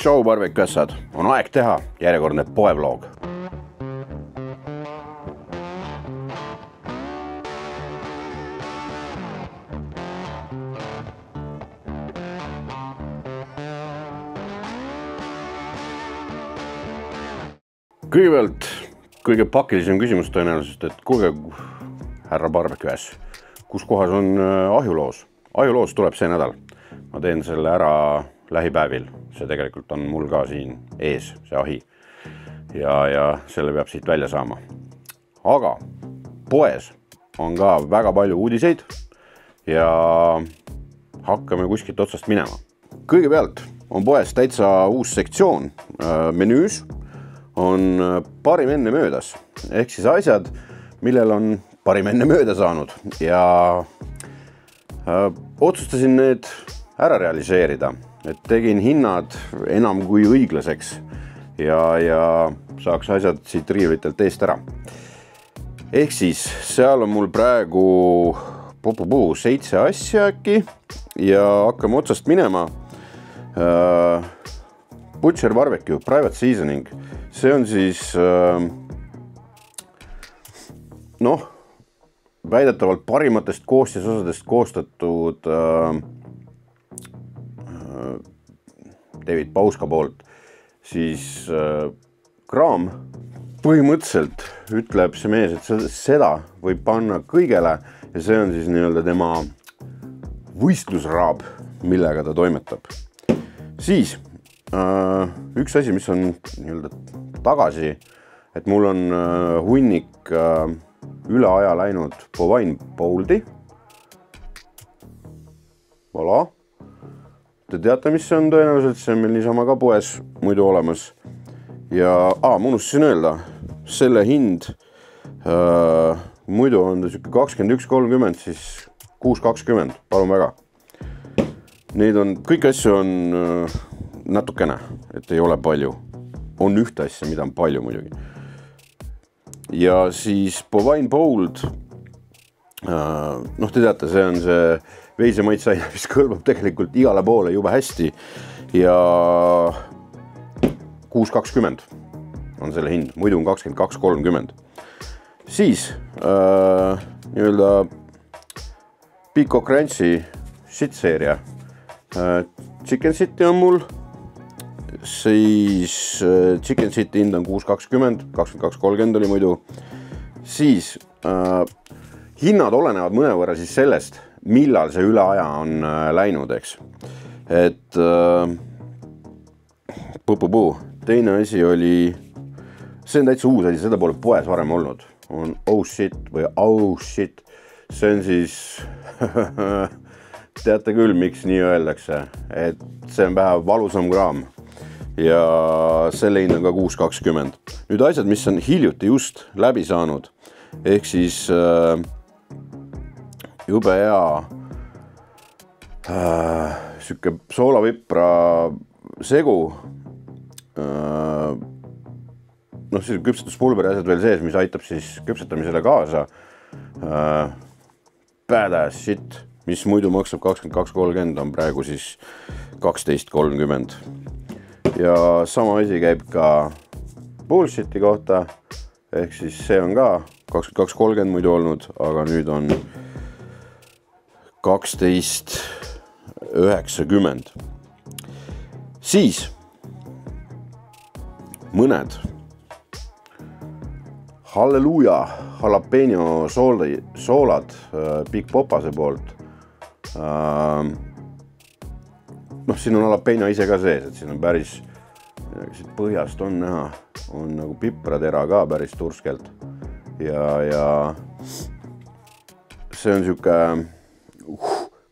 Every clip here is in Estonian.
Tšau barbekuässad, on aeg teha järjekordne poevlog. Kõigepealt kõige pakilisem küsimus tõenäoliselt, et kuulge, härra barbekuäss, kus kohas on ahjuloos? Ahjuloos tuleb see nädal. Ma teen selle ära lähipäevil. See tegelikult on mul ka siin ees, see ahi. Ja selle peab siit välja saama. Aga poes on ka väga palju uudiseid ja hakkame kuskilt otsast minema. Kõigepealt on poes täitsa uus sektsioon menüüs. On parim enne möödas, ehk siis asjad, millel on parim enne mööda saanud ja otsustasin need ära realiseerida, et tegin hinnad enam kui õiglaseks ja saaks asjad siit riiulitelt eest ära. Ehk siis seal on mul praegu 7 asja äkki ja hakkame otsast minema. Butcher Barbecue Private Seasoning. See on siis väidetavalt parimatest koostisosadest koostatud David Pauska poolt siis kraam. Põhimõtteliselt ütleb see mees, et seda võib panna kõigele ja see on siis nii-öelda tema võistlusraab, millega ta toimetab. Siis üks asi, mis on nii-öelda tagasi, et mul on hunnik üle aja läinud Bovine Bold'i. Voilà. Te teate, mis see on tõenäoliselt, see on meil niisama ka poes muidu olemas. Ja unustasin öelda, selle hind muidu on ta 21.30, siis 6.20, palun väga. Neid on, kõik asju on natukene, et ei ole palju. On ühte asja, mida on palju muidugi. Ja siis Bovine Bold, te teate, see on see veisemaitsaine, mis kõlbab tegelikult igale poole juba hästi ja 6.20 on selle hind, muidu on 22.30. Siis nii-öelda Peacock Ranchi shit-seeria. Chicken City on mul, siis Chicken City hind on 6.20, 22.30 oli muidu. Siis hinnad olenevad mõnevõrra siis sellest, millal see üle aja on läinud, eks. Et teine asi oli, see on täitsa uus asi, seda pole poes varem olnud. On oh shit või oh shit. See on siis, teate küll, miks nii öeldakse, et see on vähe valusam kraam. Ja selle hind on ka 6.20. Nüüd asjad, mis on hiljuti just läbi saanud, ehk siis jube hea sükke soolavipra segu, siis küpsetuspulberi asjad veel sees, mis aitab siis küpsetamisele kaasa. Badass shit, mis muidu maksab 22.30, on praegu siis 12.30. Ja sama asi käib ka bullshiti kohta, ehk siis see on ka 22.30 muidu olnud, aga nüüd on 12.90. Siis mõned Halleluja jalapeno soolad Big Popase poolt. Siin on jalapeno ise ka sees, et siin on päris, siit põhjast on näha, on nagu pipratera ka päris turskelt. Ja see on siuke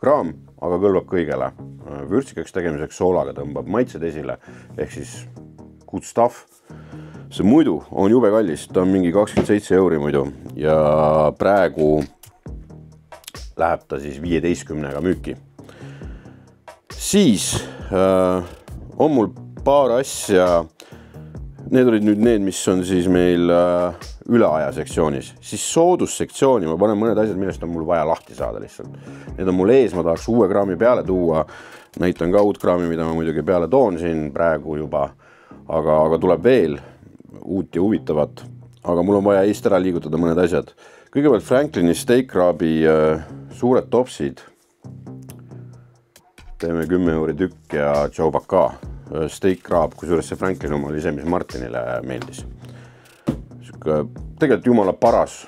kraam, aga kõlbab kõigele. Vürtsikaks tegemiseks soolaga tõmbab maitsed esile, ehk siis good stuff. See muidu on jube kallis, ta on mingi 27 euri muidu ja praegu läheb ta siis 15-ga müüki. Siis on mul paar asja, need olid nüüd need, mis on siis meil üleaja sektsioonis, siis soodussektsiooni ma panen mõned asjad, millest on mul vaja lahti saada lihtsalt. Need on mul ees, ma tahaks uue kraami peale tuua, näitan ka uut kraami, mida ma muidugi peale toon siin praegu juba, aga tuleb veel uut ja huvitavat, aga mul on vaja eest ära liigutada mõned asjad. Kõigepealt Franklini Steak Krabi suured topsid, teeme 10 euri tükk ja Joe Baka Steak Krab, kusjuures see Franklin oma oli see, mis Martinile meeldis. Tegelikult jumala paras,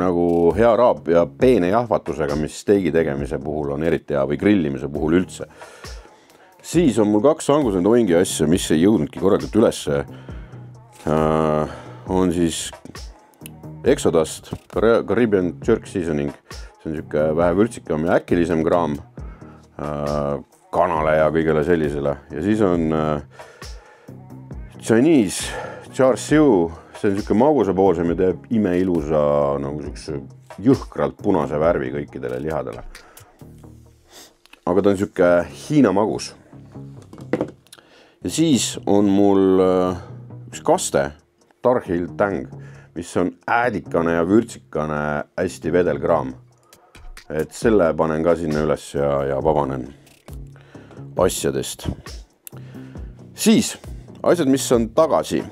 nagu hea raab ja peene jahvatusega, mis steigi tegemise puhul on eriti hea või grillimise puhul üldse. Siis on mul 2 Angus & Oingi asja, mis ei jõudnudki korralikult ülesse. On siis Exodust, Caribbean Jerk Seasoning, see on niisugune vähe vürtsikam ja äkilisem kraam kanale ja kõigele sellisele. Ja siis on Chinese Char Siu, see on niisugune magusapoolsem ja teeb imeilusa nagu jõhkralt punase värvi kõikidele lihadele. Aga ta on niisugune Hiina magus. Ja siis on mul üks kaste, Tarhil Tang, mis on äädikane ja vürtsikane hästi vedelkraam. Et selle panen ka sinna üles ja vabanen asjadest. Siis asjad, mis on tagasi.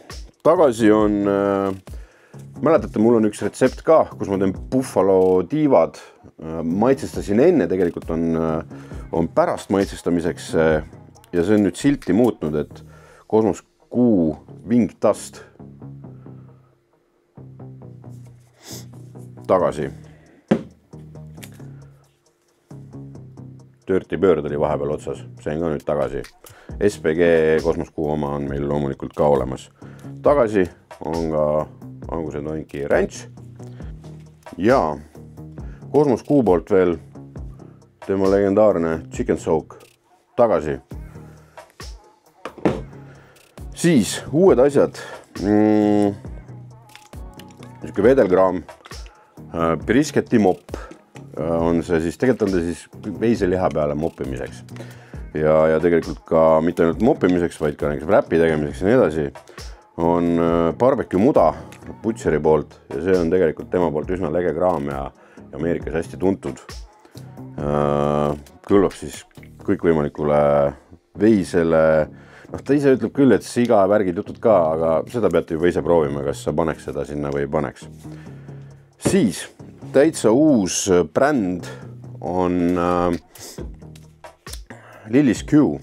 Tagasi on, mäletate, mul on üks retsept ka, kus ma teen buffalo tiivad. Maitsestasin enne, tegelikult on pärast maitsestamiseks ja see on nüüd silti muutnud, et Kosmos Q Wing Dust tagasi. Dirty Bird oli vahepeal otsas, see on ka nüüd tagasi. SPG Kosmos Q oma on meil loomulikult ka olemas. Tagasi on ka Angus & Oingi Ranch. Ja Kosmos Q poolt veel tema legendaarne Chicken Soak tagasi. Siis uued asjad. Niisugune vedelkraam, brisketi mopp. On see siis, tegelikult on ta siis veiseliha peale moppimiseks. Ja tegelikult ka mitte ainult moppimiseks, vaid ka näiteks wrapi tegemiseks ja nii edasi. On barbecue muda Butcheri poolt ja see on tegelikult tema poolt üsna lege kraam ja Ameerikas hästi tuntud. Kõlbab siis kõikvõimalikule veisele. Ta ise ütleb küll, et siga värgid jutud ka, aga seda peate juba ise proovima, kas sa paneks seda sinna või ei paneks. Siis täitsa uus bränd on Lily's Q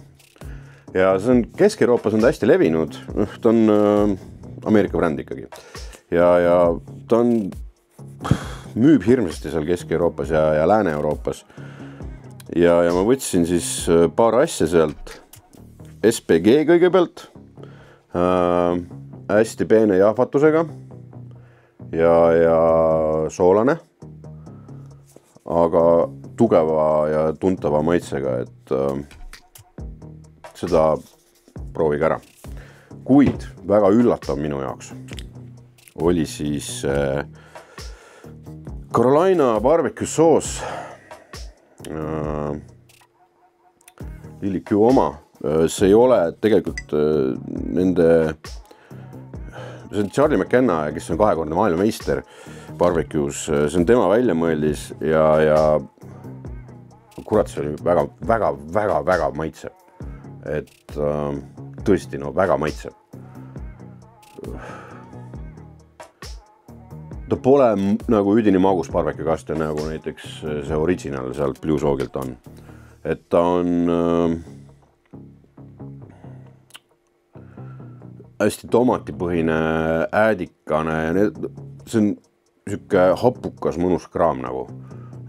ja see on Kesk-Euroopas on ta hästi levinud, ta on Ameerika bränd ikkagi ja ta on müüb hirmsasti seal Kesk-Euroopas ja Lääne-Euroopas ja ma võtsin siis paar asja sealt, SPG kõigepealt, hästi peene jahvatusega ja soolane, aga tugeva ja tuntava maitsega, et seda proovige ära. Kuid väga üllatav minu jaoks oli siis Carolina barbecue soos, Lily Q oma. See ei ole tegelikult nende, see on Charlie McKenna, kes on 2-kordne maailmameister barbecues, see on tema väljamõeldis ja kurat, see oli väga maitsev. Et tõesti, väga maitsev. Ta pole nagu üdini magus barbecue kaste, nagu näiteks see original sealt Blue Sogilt on. Et ta on hästi tomatipõhine, äädikane ja see on niisugune hapukas mõnus kraam nagu.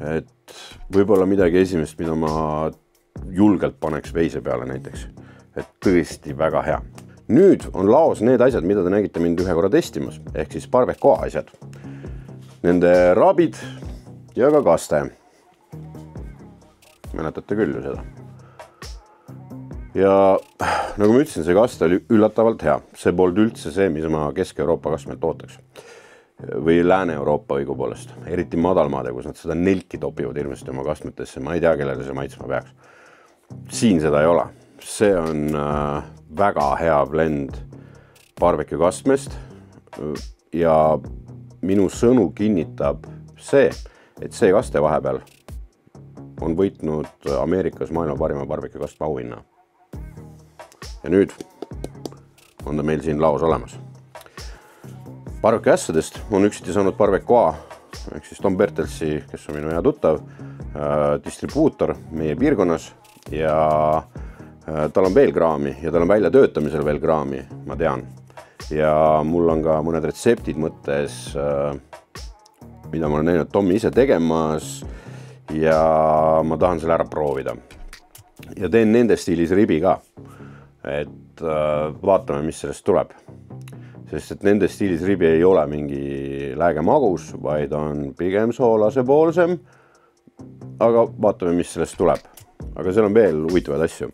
Et võib-olla midagi esimest, mida ma julgelt paneks veise peale näiteks. Et tõesti väga hea. Nüüd on laos need asjad, mida te nägite mind ühe korra testimas, ehk siis barbecue asjad. Nende raabid ja ka kaste. Mäletate küll ju seda. Ja nagu ma ütlesin, see kaste oli üllatavalt hea. See polnud üldse see, mis ma Kesk-Euroopa kastmelt ootaks. Või Lääne-Euroopa õigupoolest. Eriti madalmaade, kus nad seda nelki topivad ilmselt oma kastmetesse. Ma ei tea, kellele see maitsma peaks. Siin seda ei ole. See on väga hea blend barbecue kastmest. ja minu sõnu kinnitab see, et see kaste vahepeal on võitnud Ameerikas maailma parima barbecue kastme auhinna. Ja nüüd on ta meil siin laos olemas. Barbecue ässadest on üksiti saanud Barbecue A, ehk siis Tom Bertelsi, kes on minu hea tuttav, distribuutor meie piirkonnas ja tal on veel kraami ja tal on välja töötamisel veel kraami, ma tean. Ja mul on ka mõned retseptid mõttes, mida ma olen näinud Tommi ise tegemas ja ma tahan selle ära proovida. Ja teen nende stiilis ribi ka, et vaatame, mis sellest tuleb. Sest et nende stiilis ribi ei ole mingi lääge magus, vaid on pigem soolase poolsem, aga vaatame, mis sellest tuleb. Aga seal on veel huvitavaid asju.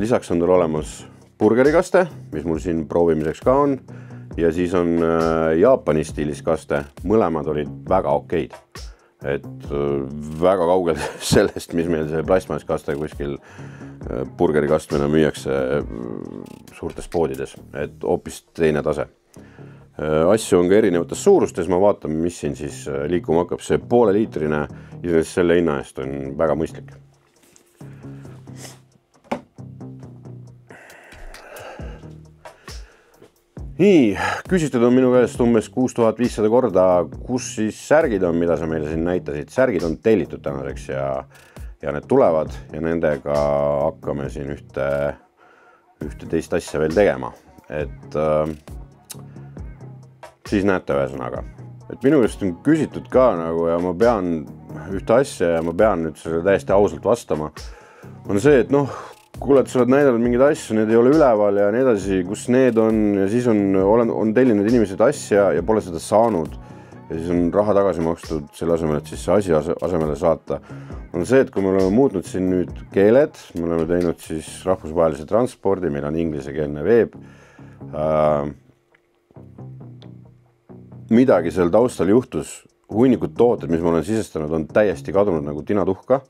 Lisaks on tal olemas burgerikaste, mis mul siin proovimiseks ka on, ja siis on Jaapani stiilis kaste, mõlemad olid väga okeid. Et väga kaugel sellest, mis meil see plastmasskaste kuskil burgerikastmena müüakse suurtes poodides, et hoopis teine tase. Asju on ka erinevates suurustes, ma vaatan, mis siin siis liikuma hakkab. See pooleliitrine selle hinna eest on väga mõistlik. Nii, küsitud on minu käest umbes 6500 korda, kus siis särgid on, mida sa meile siin näitasid. Särgid on tellitud tänaseks ja need tulevad ja nendega hakkame siin ühte teist asja veel tegema. Et siis näete ühesõnaga. Et minu käest on küsitud ka nagu ja ma pean ühte asja ja ma pean nüüd selle täiesti ausalt vastama. On see, et kuule, et sa oled näidanud mingeid asju, need ei ole üleval ja nii edasi, kus need on ja siis on tellinud inimesed asja ja pole seda saanud ja siis on raha tagasi makstud selle asemel, et siis see asi asemele saata. On see, et kui me oleme muutnud siin nüüd keeled, me oleme teinud siis rahvusvahelise transpordi, meil on ingliskeelne veeb. Midagi seal taustal juhtus, hunnikud tooted, mis ma olen sisestanud, on täiesti kadunud nagu tinatuhka.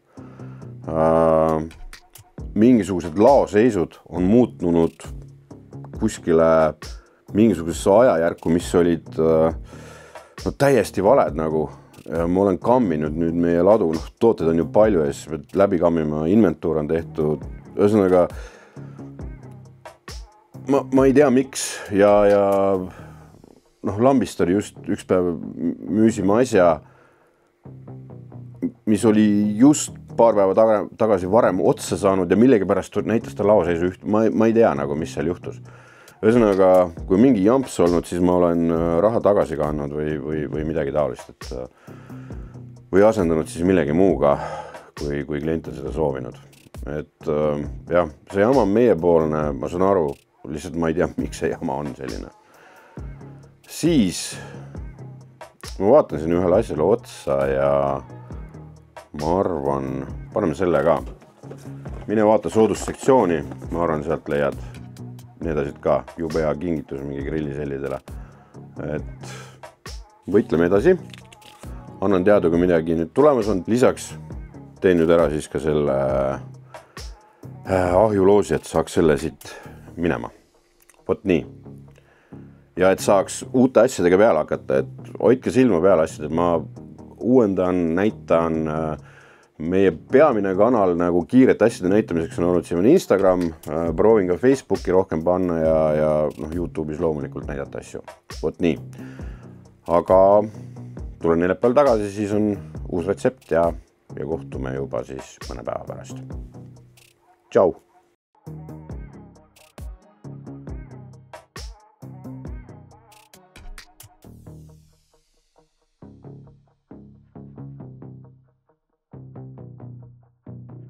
Mingisugused laoseisud on muutnud kuskile mingisugusesse ajajärku, mis olid täiesti valed nagu. Ma olen kamminud nüüd meie ladu, tooted on ju palju ja siis pead läbi kammima, inventuur on tehtud. Ühesõnaga, ma ei tea miks ja lambist oli just üks päev müüsime asja, mis oli just paar päeva tagasi varem otsa saanud ja millegi pärast näitas ta laoseisu üht. Ma ei tea nagu, mis seal juhtus. Ühesõnaga, kui mingi jamps olnud, siis ma olen raha tagasi kandnud või midagi taolist. Või asendanud siis millegi muuga, kui klient on seda soovinud. Et jah, see jama on meiepoolne, ma saan aru, lihtsalt ma ei tea, miks see jama on selline. Siis ma vaatan siin ühele asjale otsa ja ma arvan, paneme selle ka. Mine vaata soodussektsiooni, ma arvan, sealt leiad need asjad ka. Jube hea kingitus mingi grillisellidele. Et võitleme edasi. Annan teada, kui midagi nüüd tulemas on. Lisaks teen nüüd ära siis ka selle ahjuloosi, et saaks selle siit minema. Vot nii. Ja et saaks uute asjadega peale hakata, et hoidke silma peale asjad, et ma uuendan, näitan meie peamine kanal nagu kiirete asjade näitamiseks on olnud siin Instagram, proovin ka Facebooki rohkem panna ja YouTube'is loomulikult näidata asju. Vot nii. Aga tulen neljapäeval tagasi, siis on uus retsept ja kohtume juba siis mõne päeva pärast. Tšau!